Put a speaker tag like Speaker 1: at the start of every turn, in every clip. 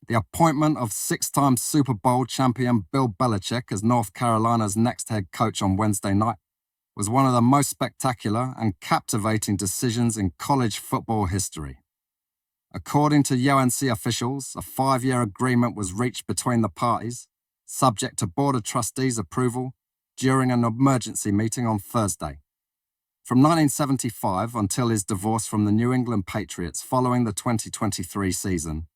Speaker 1: The appointment of six-time Super Bowl champion Bill Belichick as North Carolina's next head coach on Wednesday night was one of the most spectacular and captivating decisions in college football history. According to UNC officials, a 5-year agreement was reached between the parties, subject to Board of Trustees approval, during an emergency meeting on Thursday. From 1975 until his divorce from the New England Patriots following the 2023 season,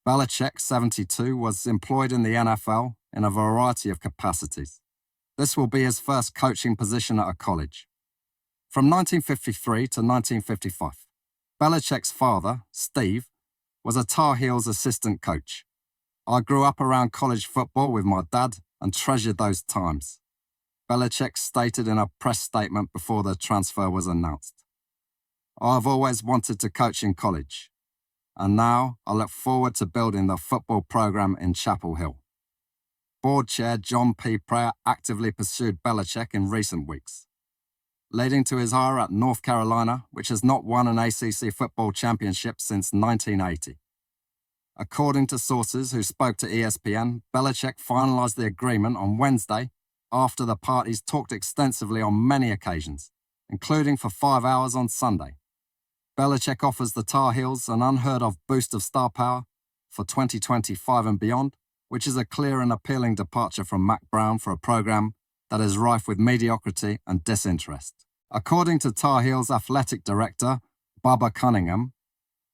Speaker 1: Belichick, 72, was employed in the NFL in a variety of capacities. This will be his first coaching position at a college. From 1953 to 1955, Belichick's father, Steve, was a Tar Heels assistant coach. I grew up around college football with my dad and treasured those times, Belichick stated in a press statement before the transfer was announced. I've always wanted to coach in college, and now I look forward to building the football program in Chapel Hill. Board Chair John P. Prayer actively pursued Belichick in recent weeks, leading to his hire at North Carolina, which has not won an ACC football championship since 1980. According to sources who spoke to ESPN, Belichick finalized the agreement on Wednesday after the parties talked extensively on many occasions, including for 5 hours on Sunday. Belichick offers the Tar Heels an unheard-of boost of star power for 2025 and beyond, which is a clear and appealing departure from Mac Brown for a program that is rife with mediocrity and disinterest. According to Tar Heels athletic director Bubba Cunningham,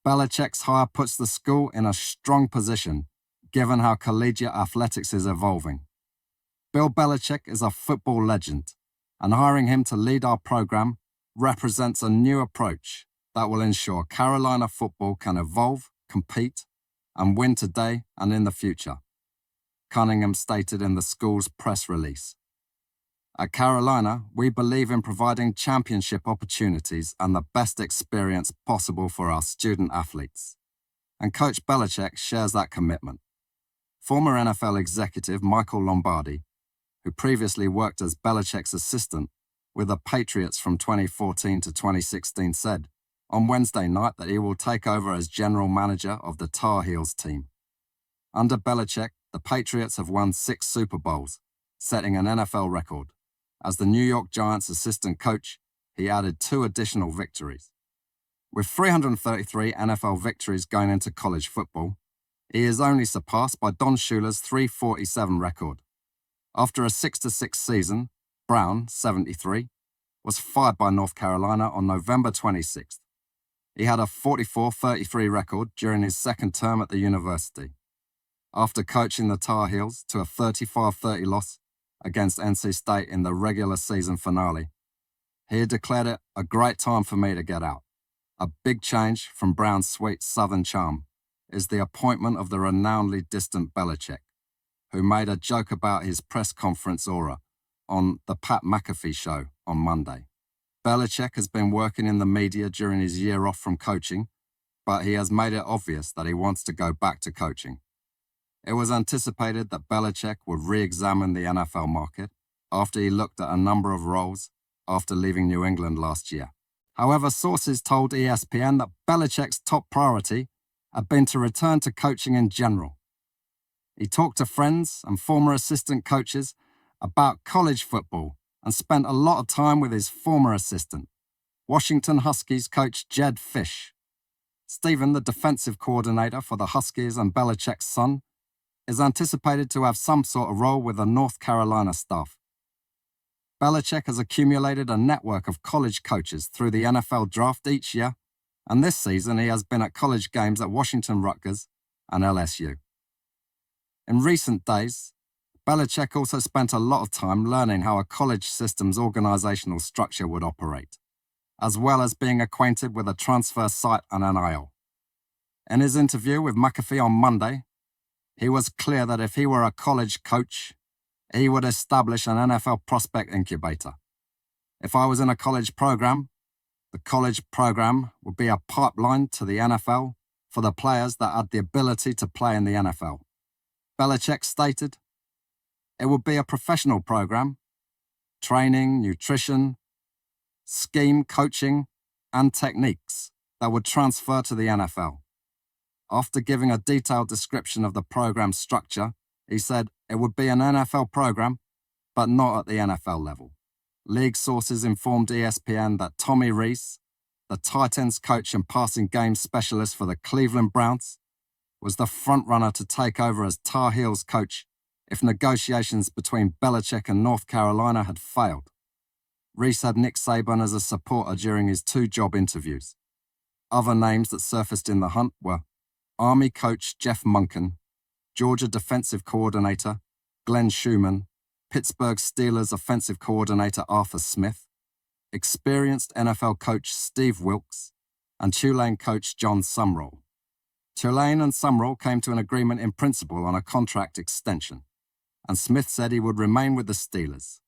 Speaker 1: Belichick's hire puts the school in a strong position given how collegiate athletics is evolving. Bill Belichick is a football legend, and hiring him to lead our program represents a new approach that will ensure Carolina football can evolve, compete, and win today and in the future, Cunningham stated in the school's press release. At Carolina, we believe in providing championship opportunities and the best experience possible for our student athletes, and Coach Belichick shares that commitment. Former NFL executive Michael Lombardi, who previously worked as Belichick's assistant with the Patriots from 2014 to 2016, said on Wednesday night that he will take over as general manager of the Tar Heels team. Under Belichick, the Patriots have won 6 Super Bowls, setting an NFL record. As the New York Giants assistant coach, he added 2 additional victories. With 333 NFL victories going into college football, he is only surpassed by Don Shula's 347 record. After a 6-6 season, Brown, 73, was fired by North Carolina on November 26th. He had a 44-33 record during his second term at the university, after coaching the Tar Heels to a 35-30 loss against NC State in the regular season finale. He had declared it a great time for me to get out. A big change from Brown's sweet Southern charm is the appointment of the renownedly distant Belichick, who made a joke about his press conference aura on the Pat McAfee show on Monday. Belichick has been working in the media during his year off from coaching, but he has made it obvious that he wants to go back to coaching. It was anticipated that Belichick would re-examine the NFL market after he looked at a number of roles after leaving New England last year. However, sources told ESPN that Belichick's top priority had been to return to coaching in general. He talked to friends and former assistant coaches about college football and spent a lot of time with his former assistant, Washington Huskies coach Jedd Fisch. Stephen, the defensive coordinator for the Huskies and Belichick's son, is anticipated to have some sort of role with the North Carolina staff. Belichick has accumulated a network of college coaches through the NFL draft each year, and this season he has been at college games at Washington Rutgers and LSU. In recent days, Belichick also spent a lot of time learning how a college system's organizational structure would operate, as well as being acquainted with a transfer site and NIL. In his interview with McAfee on Monday, he was clear that if he were a college coach, he would establish an NFL prospect incubator. If I was in a college program, the college program would be a pipeline to the NFL for the players that had the ability to play in the NFL. Belichick stated, it would be a professional program, training, nutrition, scheme, coaching, and techniques that would transfer to the NFL. After giving a detailed description of the program's structure, he said it would be an NFL program, but not at the NFL level. League sources informed ESPN that Tommy Rees, the tight ends coach and passing game specialist for the Cleveland Browns, was the frontrunner to take over as Tar Heels coach if negotiations between Belichick and North Carolina had failed. Rees had Nick Saban as a supporter during his 2 job interviews. Other names that surfaced in the hunt were Army coach Jeff Monken, Georgia defensive coordinator Glenn Schumann, Pittsburgh Steelers offensive coordinator Arthur Smith, experienced NFL coach Steve Wilks, and Tulane coach John Sumrall. Tulane and Sumrall came to an agreement in principle on a contract extension, and Smith said he would remain with the Steelers.